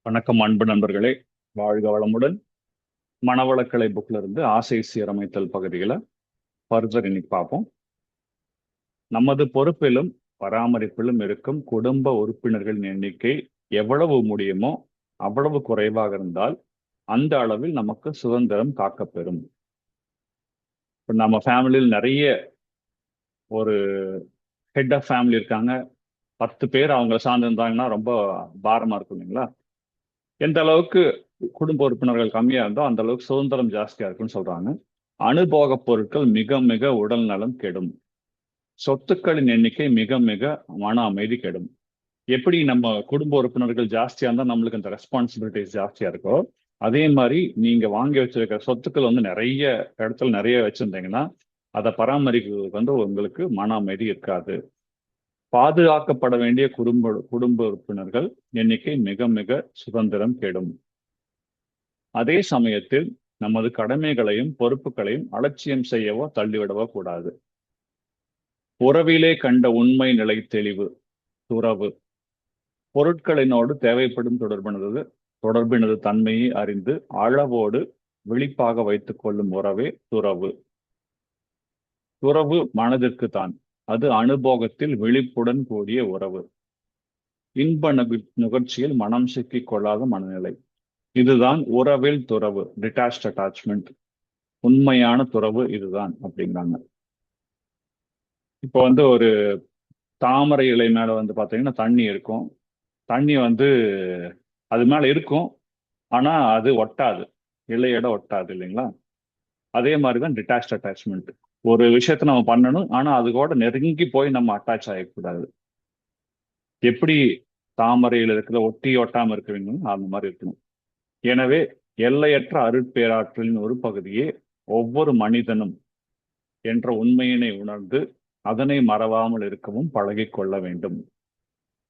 வணக்கம் அன்பு நண்பர்களே. வாழ்க வளமுடன். மனவளக்கலை புக்ல இருந்து ஆசை சீரமைத்தல் பகுதியில ஃபர்தர் இன்னைக்கு பார்ப்போம். நமது பொறுப்பிலும் பராமரிப்பிலும் இருக்கும் குடும்ப உறுப்பினர்களின் எண்ணிக்கை எவ்வளவு முடியுமோ அவ்வளவு குறைவாக இருந்தால் அந்த அளவில் நமக்கு சுதந்திரம் காக்கப்பெறும். இப்ப நம்ம ஃபேமிலியில் நிறைய ஒரு ஹெட் ஆஃப் ஃபேமிலி இருக்காங்க. 10 பேர் அவங்கள சார்ந்து இருந்தாங்கன்னா ரொம்ப பாரமா இருக்கும் இல்லைங்களா? எந்த அளவுக்கு குடும்ப உறுப்பினர்கள் கம்மியா இருந்தோ அந்த அளவுக்கு சுதந்திரம் ஜாஸ்தியா இருக்குன்னு சொல்றாங்க. அனுபோகப் பொருட்கள் மிக மிக உடல் நலம் கெடும். சொத்துக்களின் எண்ணிக்கை மிக மிக மன அமைதி கெடும். எப்படி நம்ம குடும்ப உறுப்பினர்கள் ஜாஸ்தியா இருந்தா நம்மளுக்கு அந்த ரெஸ்பான்சிபிலிட்டிஸ் ஜாஸ்தியா இருக்கோ, அதே மாதிரி நீங்க வாங்கி வச்சிருக்கிற சொத்துக்கள் வந்து நிறைய இடத்துல நிறைய வச்சிருந்தீங்கன்னா அதை பராமரிக்கிறதுக்கு வந்து உங்களுக்கு மன அமைதி இருக்காது. பாதுகாக்கப்பட வேண்டிய குடும்ப குடும்ப உறுப்பினர்கள் எண்ணிக்கை மிக மிக சுதந்திரம் கெடும். அதே சமயத்தில் நமது கடமைகளையும் பொறுப்புகளையும் அலட்சியம் செய்யவோ தள்ளிவிடவோ கூடாது. உறவிலே கண்ட உண்மை நிலை தெளிவு துறவு. பொருட்களினோடு தேவைப்படும் தொடர்பினது தன்மையை அறிந்து அளவோடு விழிப்பாக வைத்துக் கொள்ளும் உறவே துறவு. துறவு மனதிற்கு தான். அது அனுபோகத்தில் விழிப்புடன் கூடிய உறவு. இன்ப நுகர்ச்சியில் மனம் சிக்கிக் கொள்ளாத மனநிலை. இதுதான் உறவில் துறவு, டிட்டாச்ட் அட்டாச்மெண்ட். உண்மையான துறவு இதுதான் அப்படிங்கிறாங்க. இப்போ வந்து ஒரு தாமரை இலை மேல வந்து பாத்தீங்கன்னா தண்ணி இருக்கும். தண்ணி வந்து அது மேல இருக்கும், ஆனா அது ஒட்டாது, இலையோட ஒட்டாது இல்லைங்களா? அதே மாதிரிதான் டிட்டாச்ட் அட்டாச்மெண்ட். ஒரு விஷயத்த நம்ம பண்ணணும், ஆனா அது கூட நெருங்கி போய் நம்ம அட்டாச் ஆகக்கூடாது. எப்படி தாமரையில் இருக்கிற ஒட்டி ஒட்டாம இருக்கிறீங்களோ அந்த மாதிரி இருக்கணும். எனவே எல்லையற்ற அருட்பேராற்றலின் ஒரு பகுதியே ஒவ்வொரு மனிதனும் என்ற உண்மையினை உணர்ந்து அதனை மறவாமல் இருக்கவும் பழகிக் கொள்ள வேண்டும்.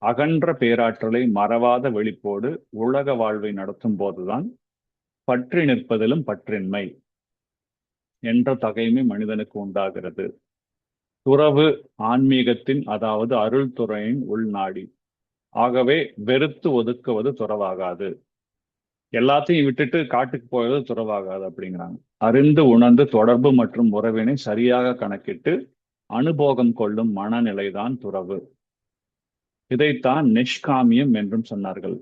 அகன்ற பேராற்றலை மறவாத வெளிப்போடு உலக வாழ்வை நடத்தும் போதுதான் பற்றி நிற்பதிலும் பற்றின்மை என்ற தகைமை மனிதனுக்கு உண்டாகிறது. துறவு ஆன்மீகத்தின், அதாவது அருள் துறையின் உள்நாடி. ஆகவே வெறுத்து ஒதுக்குவது துறவாகாது. எல்லாத்தையும் விட்டுட்டு காட்டுக்கு போவது துறவாகாது அப்படிங்கிறாங்க. அறிந்து உணர்ந்து தொடர்பு மற்றும் உறவினை சரியாக கணக்கிட்டு அனுபோகம் கொள்ளும் மனநிலைதான் துறவு. இதைத்தான் நிஷ்காமியம் என்றும் சொன்னார்கள்.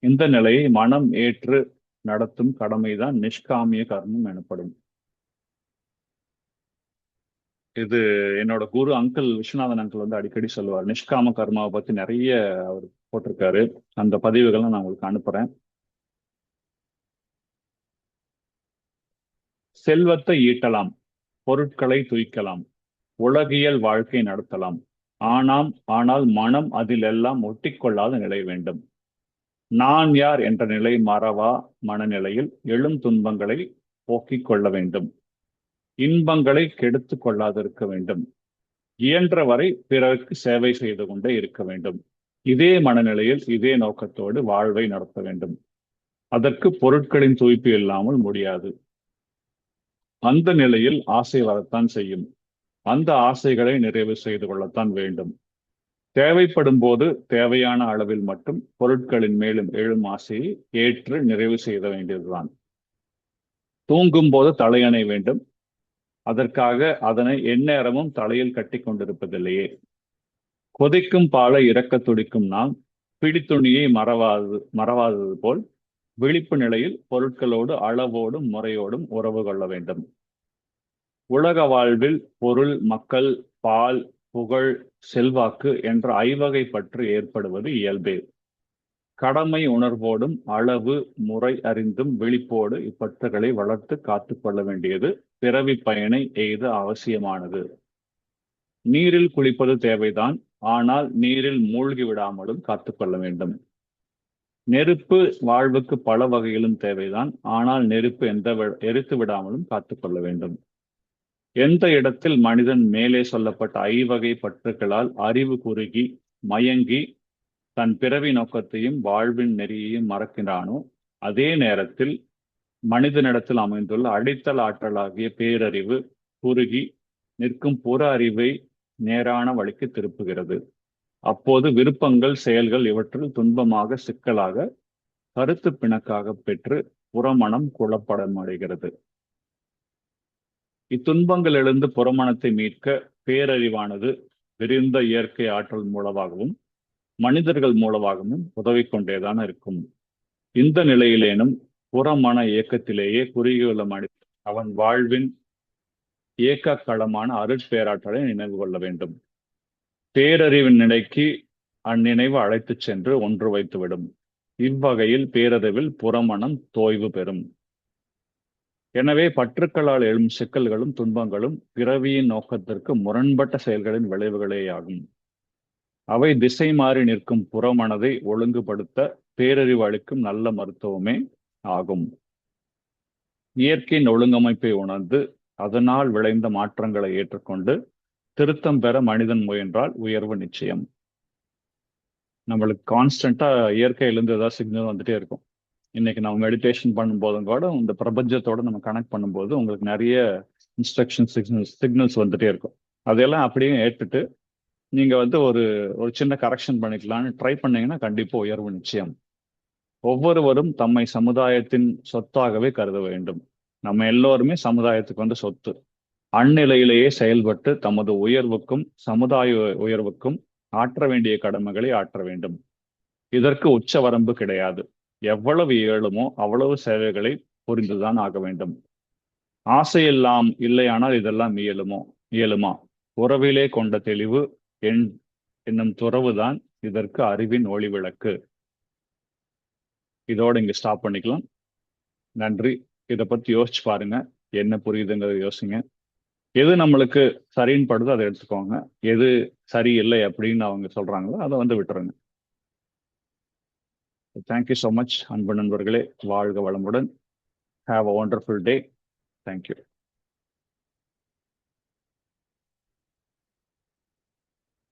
இந்த நிலையை மனம் ஏற்று நடத்தும் கடமைதான் நிஷ்காமிய கர்மம் எனப்படும். இது என்னோட குரு அங்கிள் விஸ்வநாதன் அங்கிள் வந்து அடிக்கடி சொல்லுவார். நிஷ்காம கர்மாவை பத்தி நிறைய அவர் போட்டிருக்காரு. அந்த பதிவுகளை நான் உங்களுக்கு அனுப்புறேன். செல்வத்தை ஈட்டலாம், பொருட்களை துய்க்கலாம், உலகியல் வாழ்க்கை நடத்தலாம். ஆனால் மனம் அதிலெல்லாம் ஒட்டிக்கொள்ளாத நிலை வேண்டும். நான் யார் என்ற நிலை மறவா மனநிலையில் எழும் துன்பங்களை போக்கிக் கொள்ள வேண்டும். இன்பங்களை கெடுத்து கொள்ளாதிருக்க வேண்டும். இயன்ற வரை பிறருக்கு சேவை செய்து கொண்டே இருக்க வேண்டும். இதே மனநிலையில் இதே நோக்கத்தோடு வாழ்வை நடத்த வேண்டும். அதற்கு பொருட்களின் தூய்ப்பு இல்லாமல் முடியாது. அந்த நிலையில் ஆசை வரத்தான் செய்யும். அந்த ஆசைகளை நிறைவு செய்து கொள்ளத்தான் வேண்டும். தேவைப்படும் போது தேவையான அளவில் மட்டும் பொருட்களின் மேலும் எழும் ஆசையை ஏற்று நிறைவு செய்த வேண்டியதுதான். தூங்கும் போது தலையணை வேண்டும். அதற்காக அதனை எந்நேரமும் தலையில் கட்டி கொண்டிருப்பதில்லையே. கொதிக்கும் பாலை இறக்க துடிக்கும் நாம் பிடித்துணியை மறவாதது போல் விழிப்பு நிலையில் பொருட்களோடு அளவோடும் முறையோடும் உறவு கொள்ள வேண்டும். உலக வாழ்வில் பொருள், மக்கள், பால், புகழ், செல்வாக்கு என்ற ஐவகை பற்று ஏற்படுவது இயல்பே. கடமை உணர்வோடும் அளவு முறை அறிந்தும் விழிப்போடு இப்பற்றுகளை வளர்த்து காத்துக் கொள்ள வேண்டியது பிறவி பயனை எய்த அவசியமானது. நீரில் குளிப்பது தேவைதான், ஆனால் நீரில் மூழ்கி விடாமலும் காத்துக்கொள்ள வேண்டும். நெருப்பு வாழ்வுக்கு பல வகையிலும் தேவைதான், ஆனால் நெருப்பு எரித்து விடாமலும் காத்துக்கொள்ள வேண்டும். எந்த இடத்தில் மனிதன் மேலே சொல்லப்பட்ட ஐவகை பற்றுகளால் அறிவு குறுகி மயங்கி தன் பிறவி நோக்கத்தையும் வாழ்வின் நெறியையும் மறக்கிறானோ, அதே நேரத்தில் மனிதனிடத்தில் அமைந்துள்ள அடித்தல் ஆற்றலாகிய பேரறிவு குறுகி நிற்கும் புற அறிவை நேரான வழிக்கு திருப்புகிறது. அப்போது விருப்பங்கள், செயல்கள் இவற்றில் துன்பமாக, சிக்கலாக, கருத்து பிணக்காக பெற்று புறமணம் குழப்பமடைகிறது. இத்துன்பங்களிலிருந்து புறமணத்தை மீட்க பேரறிவானது விரிந்த இயற்கை ஆற்றல் மூலமாகவும் மனிதர்கள் மூலமாகவும் உதவி கொண்டேதான் இருக்கும். இந்த நிலையிலேனும் புறமன இயக்கத்திலேயே குறிகோளம் அடைந்து அவன் வாழ்வின் இயக்க களமான அருட்பேராற்றலை நினைவு கொள்ள வேண்டும். பேரறிவின் நிலைக்கு அந்நினைவு அழைத்துச் சென்று ஒன்று வைத்துவிடும். இவ்வகையில் பேரறிவில் புறமணம் தோய்வு பெறும். எனவே பற்றுக்களால் எழும் சிக்கல்களும் துன்பங்களும் பிறவியின் நோக்கத்திற்கு முரண்பட்ட செயல்களின் விளைவுகளேயாகும். அவை திசை மாறி நிற்கும் புறமனதை ஒழுங்குபடுத்த பேரறிவு அளிக்கும் நல்ல மருத்துவமே ஆகும். இயற்கையின் ஒழுங்கமைப்பை உணர்ந்து அதனால் விளைந்த மாற்றங்களை ஏற்றுக்கொண்டு திருத்தம் பெற மனிதன் முயன்றால் உயர்வு நிச்சயம். நம்மளுக்கு கான்ஸ்டன்டா இயற்கையிலிருந்து ஏதாவது சிக்னல் வந்துட்டே இருக்கும். இன்னைக்கு நம்ம மெடிடேஷன் பண்ணும்போதும் கூட இந்த பிரபஞ்சத்தோட நம்ம கனெக்ட் பண்ணும்போது உங்களுக்கு நிறைய இன்ஸ்ட்ரக்ஷன் சிக்னல்ஸ் வந்துட்டே இருக்கும். அதையெல்லாம் அப்படியே ஏற்றுட்டு நீங்க ஒரு ஒரு சின்ன கரெக்ஷன் பண்ணிக்கலாம்னு ட்ரை பண்ணீங்கன்னா கண்டிப்பா உயர்வு நிச்சயம். ஒவ்வொருவரும் தம்மை சமுதாயத்தின் சொத்தாகவே கருத வேண்டும். நம்ம எல்லோருமே சமுதாயத்துக்கு சொத்து. அந்நிலையிலேயே செயல்பட்டு தமது உயர்வுக்கும் சமுதாய உயர்வுக்கும் ஆற்ற வேண்டிய கடமைகளை ஆற்ற வேண்டும். இதற்கு உச்ச வரம்பு கிடையாது. எவ்வளவு இயலுமோ அவ்வளவு சேவைகளை புரிந்துதான் ஆக வேண்டும். ஆசையெல்லாம் இல்லையானால் இதெல்லாம் இயலுமா? உறவிலே கொண்ட தெளிவு என்னும் துறவுதான் இதற்கு அறிவின் ஒளி விளக்கு. இதோட இங்க ஸ்டாப் பண்ணிக்கலாம். நன்றி. இதை பத்தி யோசிச்சு பாருங்க. என்ன புரியுதுங்கிறத யோசிங்க. எது நம்மளுக்கு சரின்னு படுதோ அதை எடுத்துக்கோங்க. எது சரியில்லை அப்படின்னு அவங்க சொல்றாங்களோ அதை விட்டுருங்க. தேங்க்யூ ஸோ மச் அன்பு நண்பர்களே. வாழ்க வளமுடன். Have a wonderful day. Thank you.